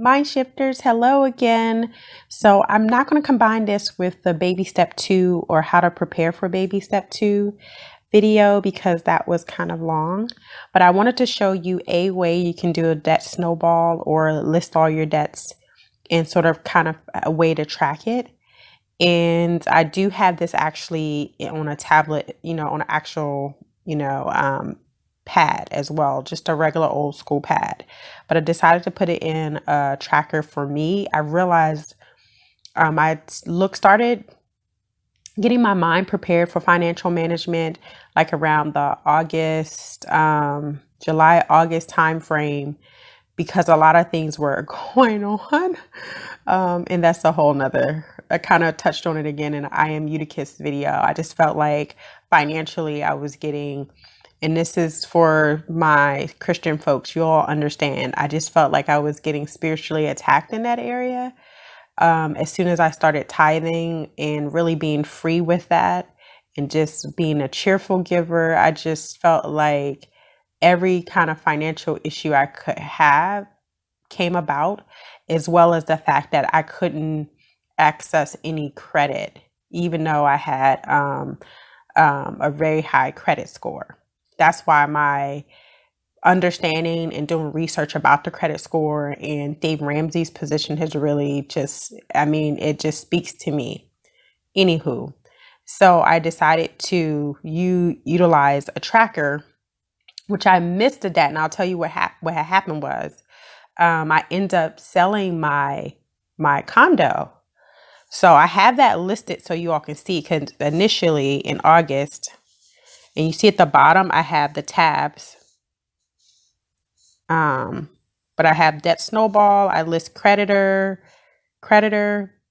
Mindshifters, hello again. So I'm not going to combine this with the baby step 2 or how to prepare for baby step 2 video because that was kind of long, but I wanted to show you a way you can do a debt snowball or list all your debts and sort of kind of a way to track it. And I do have this actually on a tablet, on an actual, pad as well, just a regular old school pad. But I decided to put it in a tracker for me. I realized started getting my mind prepared for financial management like around the July, August time frame because a lot of things were going on. And that's a whole nother, I kind of touched on it again in I Am Eutychus video. I just felt like financially I was getting, and this is for my Christian folks, you all understand, I just felt like I was getting spiritually attacked in that area. As soon as I started tithing and really being free with that and just being a cheerful giver, I just felt like every kind of financial issue I could have came about, as well as the fact that I couldn't access any credit, even though I had a very high credit score. That's why my understanding and doing research about the credit score and Dave Ramsey's position has really just, it just speaks to me. Anywho, so I decided to utilize a tracker, which I missed a debt, and I'll tell you what had happened was I ended up selling my condo. So I have that listed so you all can see, because initially in August, and you see at the bottom, I have the tabs. But I have debt snowball. I list creditor,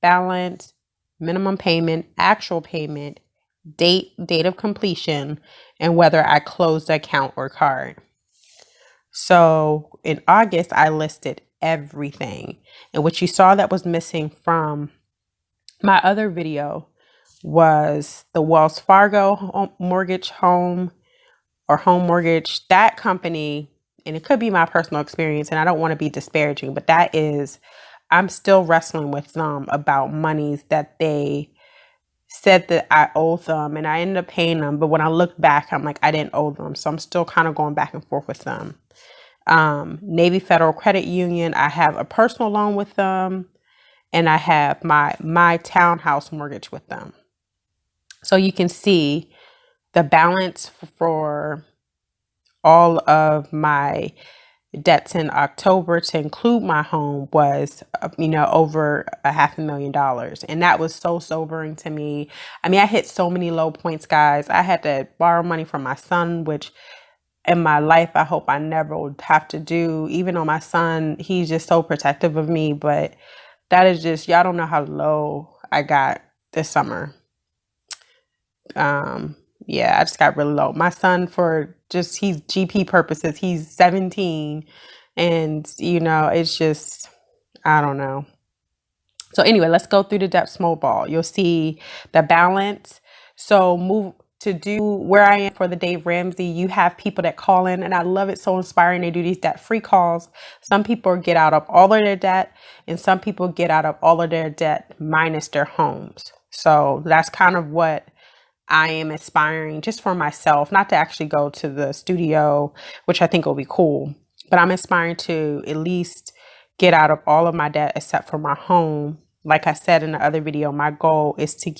balance, minimum payment, actual payment, date of completion, and whether I closed the account or card. So in August, I listed everything. And what you saw that was missing from my other video was the Wells Fargo home mortgage, that company. And it could be my personal experience, and I don't want to be disparaging, but I'm still wrestling with them about monies that they said that I owed them, and I ended up paying them. But when I look back, I'm like, I didn't owe them. So I'm still kind of going back and forth with them. Navy Federal Credit Union, I have a personal loan with them, and I have my townhouse mortgage with them. So you can see the balance for all of my debts in October to include my home was, over $500,000. And that was so sobering to me. I hit so many low points, guys. I had to borrow money from my son, which in my life, I hope I never would have to do. Even though my son, he's just so protective of me, but that is just, y'all don't know how low I got this summer. I just got really low. My son, he's GP purposes, he's 17, and it's just, I don't know. So anyway, let's go through the debt snowball. You'll see the balance. So move to do where I am for the Dave Ramsey. You have people that call in, and I love it. So inspiring. They do these debt free calls. Some people get out of all of their debt, and some people get out of all of their debt minus their homes. So that's kind of what I am aspiring just for myself, not to actually go to the studio, which I think will be cool, but I'm aspiring to at least get out of all of my debt except for my home. Like I said in the other video, my goal is to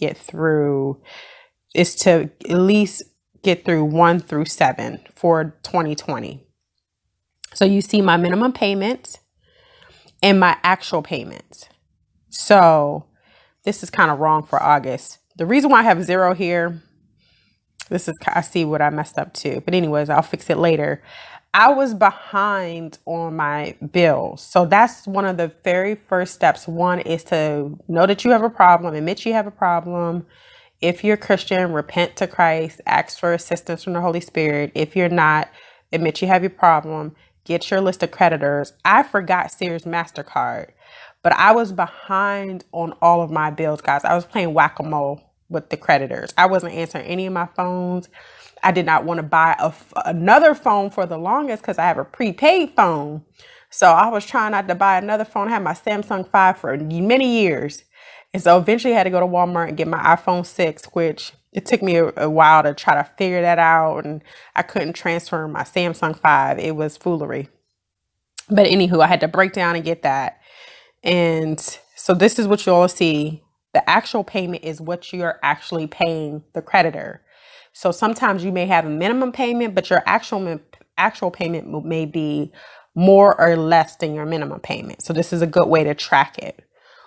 at least get through 1 through 7 for 2020. So you see my minimum payments and my actual payments. So this is kind of wrong for August. The reason why I have 0 here, I see what I messed up too. But anyways, I'll fix it later. I was behind on my bills. So that's one of the very first steps. One is to know that you have a problem, admit you have a problem. If you're Christian, repent to Christ, ask for assistance from the Holy Spirit. If you're not, admit you have your problem, get your list of creditors. I forgot Sears MasterCard. But I was behind on all of my bills, guys. I was playing whack-a-mole with the creditors. I wasn't answering any of my phones. I did not want to buy another phone for the longest because I have a prepaid phone. So I was trying not to buy another phone. I had my Samsung 5 for many years. And so eventually I had to go to Walmart and get my iPhone 6, which it took me a while to try to figure that out. And I couldn't transfer my Samsung 5. It was foolery. But anywho, I had to break down and get that. And so this is what you'll see. The actual payment is what you're actually paying the creditor. So sometimes you may have a minimum payment, but your actual payment may be more or less than your minimum payment. So this is a good way to track it.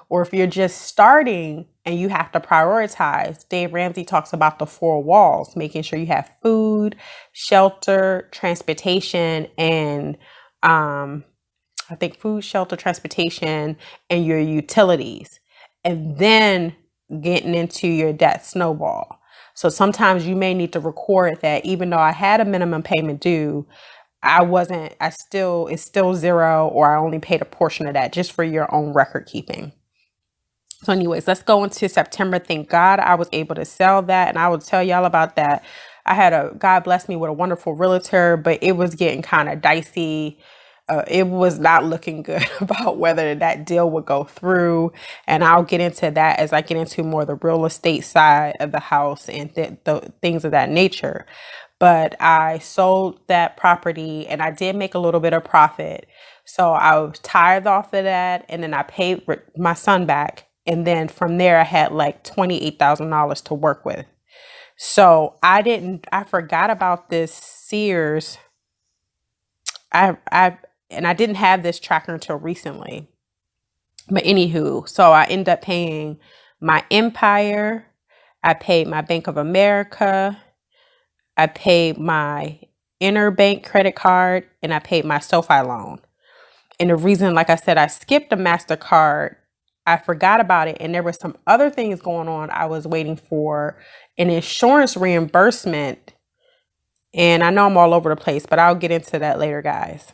Or if you're just starting and you have to prioritize, Dave Ramsey talks about the 4 walls, making sure you have food, shelter, transportation, and I think food, shelter, transportation, and your utilities, and then getting into your debt snowball. So sometimes you may need to record that even though I had a minimum payment due, it's still zero, or I only paid a portion of that, just for your own record keeping. So anyways, let's go into September. Thank God I was able to sell that, and I will tell y'all about that. God blessed me with a wonderful realtor, but it was getting kind of dicey. It was not looking good about whether that deal would go through. And I'll get into that as I get into more the real estate side of the house and the things of that nature. But I sold that property and I did make a little bit of profit. So I was tithed off of that, and then I paid my son back. And then from there, I had like $28,000 to work with. So I forgot about this Sears. I didn't have this tracker until recently. But anywho, so I ended up paying my Empire. I paid my Bank of America. I paid my Interbank credit card, and I paid my SoFi loan. And the reason, like I said, I skipped a MasterCard, I forgot about it. And there were some other things going on. I was waiting for an insurance reimbursement. And I know I'm all over the place, but I'll get into that later, guys.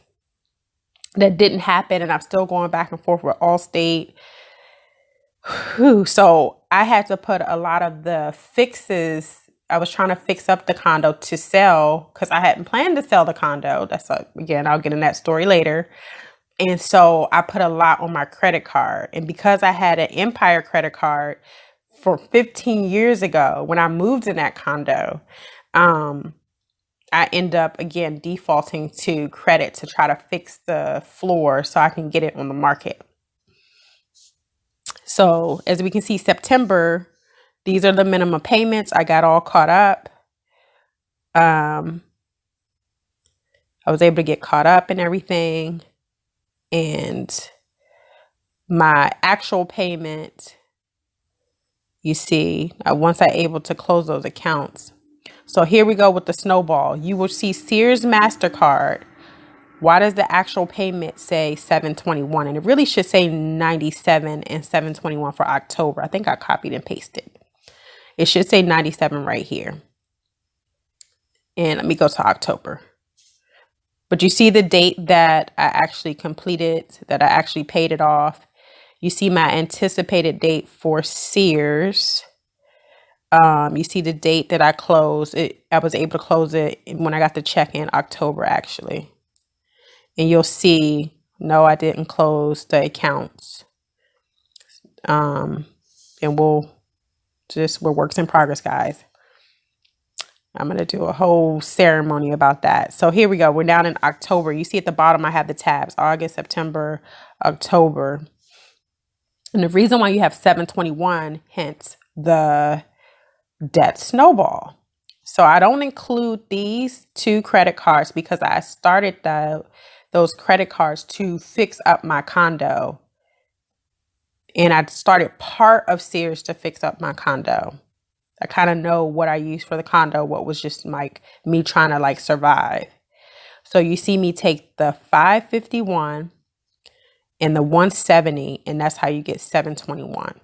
That didn't happen. And I'm still going back and forth with Allstate. Whew. So I had to put a lot of the fixes. I was trying to fix up the condo to sell because I hadn't planned to sell the condo. Again, I'll get in that story later. And so I put a lot on my credit card. And because I had an Empire credit card for 15 years ago, when I moved in that condo, I end up again defaulting to credit to try to fix the floor so I can get it on the market. So as we can see, September, these are the minimum payments. I got all caught up. I was able to get caught up and everything. And my actual payment, you see, once I able to close those accounts. So here we go with the snowball. You will see Sears MasterCard. Why does the actual payment say $721? And it really should say $97 and $721 for October. I think I copied and pasted. It should say $97 right here. And let me go to October. But you see the date that I actually completed, that I actually paid it off. You see my anticipated date for Sears. You see the date that I closed it. I was able to close it when I got the check in October, actually. And you'll see, no, I didn't close the accounts. And we're works in progress, guys. I'm going to do a whole ceremony about that. So here we go. We're down in October. You see at the bottom, I have the tabs, August, September, October. And the reason why you have 721, hence the debt snowball. So I don't include these 2 credit cards because I started those credit cards to fix up my condo. And I started part of Sears to fix up my condo. I kind of know what I used for the condo, what was just like me trying to like survive. So you see me take the 551 and the 170, and that's how you get 721.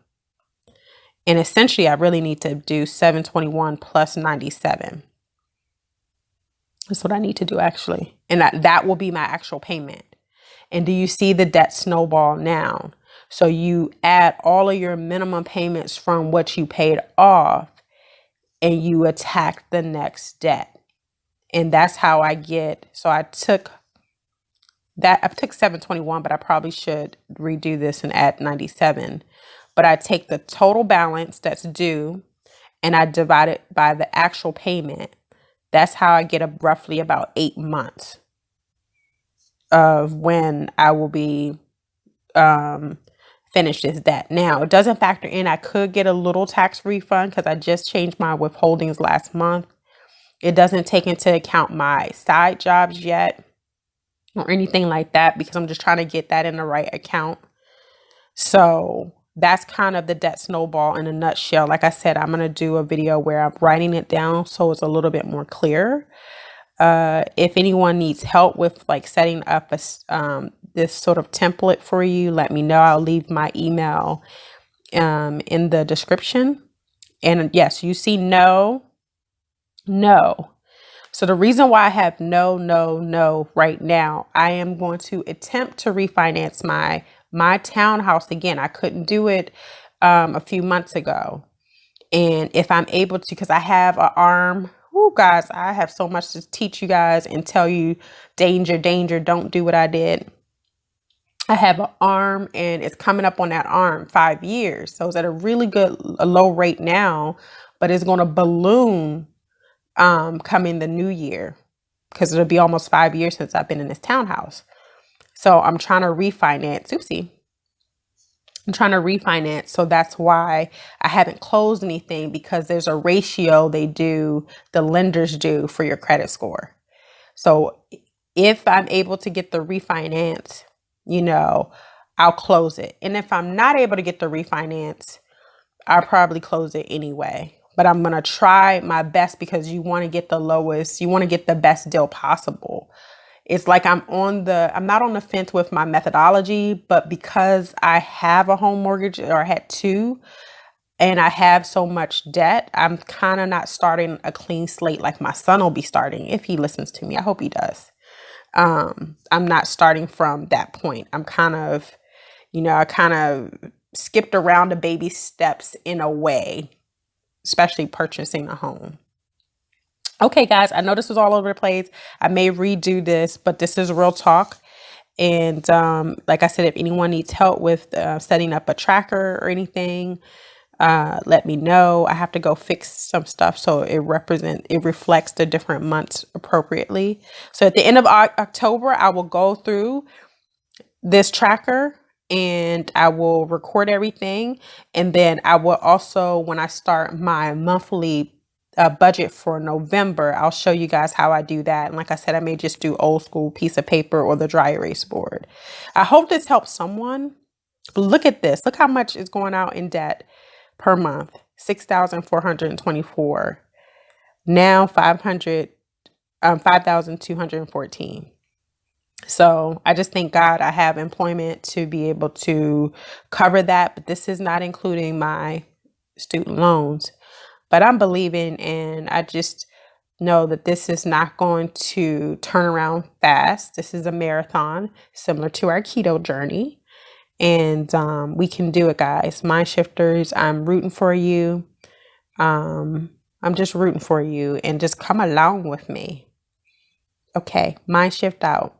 And essentially, I really need to do 721 plus 97. That's what I need to do, actually. And that will be my actual payment. And do you see the debt snowball now? So you add all of your minimum payments from what you paid off, and you attack the next debt. And that's how I get. So I took that I took 721, but I probably should redo this and add 97. But I take the total balance that's due and I divide it by the actual payment. That's how I get a roughly about 8 months of when I will be finished this debt. Now, it doesn't factor in, I could get a little tax refund because I just changed my withholdings last month. It doesn't take into account my side jobs yet or anything like that because I'm just trying to get that in the right account. So that's kind of the debt snowball in a nutshell. Like I said, I'm going to do a video where I'm writing it down so it's a little bit more clear. If anyone needs help with like setting up this sort of template for you, let me know. I'll leave my email in the description. And yes, you see no. So the reason why I have no right now, I am going to attempt to refinance my townhouse again. I couldn't do it a few months ago. And if I'm able to, because I have an arm, guys, I have so much to teach you guys and tell you, danger, don't do what I did. I have an arm and it's coming up on that arm 5 years. So it's at a really a low rate now, but it's going to balloon coming the new year because it'll be almost 5 years since I've been in this townhouse. So I'm trying to refinance. Oopsie. I'm trying to refinance. So that's why I haven't closed anything, because there's a ratio the lenders do for your credit score. So if I'm able to get the refinance, I'll close it. And if I'm not able to get the refinance, I'll probably close it anyway. But I'm going to try my best because you want to get the lowest, you want to get the best deal possible. It's like I'm not on the fence with my methodology, but because I have a home mortgage, or I had two, and I have so much debt, I'm kind of not starting a clean slate like my son will be starting if he listens to me. I hope he does. I'm not starting from that point. I'm I kind of skipped around the baby steps in a way, especially purchasing a home. Okay, guys, I know this was all over the place. I may redo this, but this is real talk. And like I said, if anyone needs help with setting up a tracker or anything, let me know. I have to go fix some stuff so it reflects the different months appropriately. So at the end of October, I will go through this tracker and I will record everything. And then I will also, when I start my monthly budget for November, I'll show you guys how I do that. And like I said, I may just do old school piece of paper or the dry erase board. I hope this helps someone. Look at this. Look how much is going out in debt per month. 6,424. Now 5,214. So I just thank God I have employment to be able to cover that. But this is not including my student loans. But I'm believing, and I just know that this is not going to turn around fast. This is a marathon similar to our keto journey. And we can do it, guys. Mindshifters, I'm rooting for you. I'm just rooting for you, and just come along with me. Okay, Mindshift out.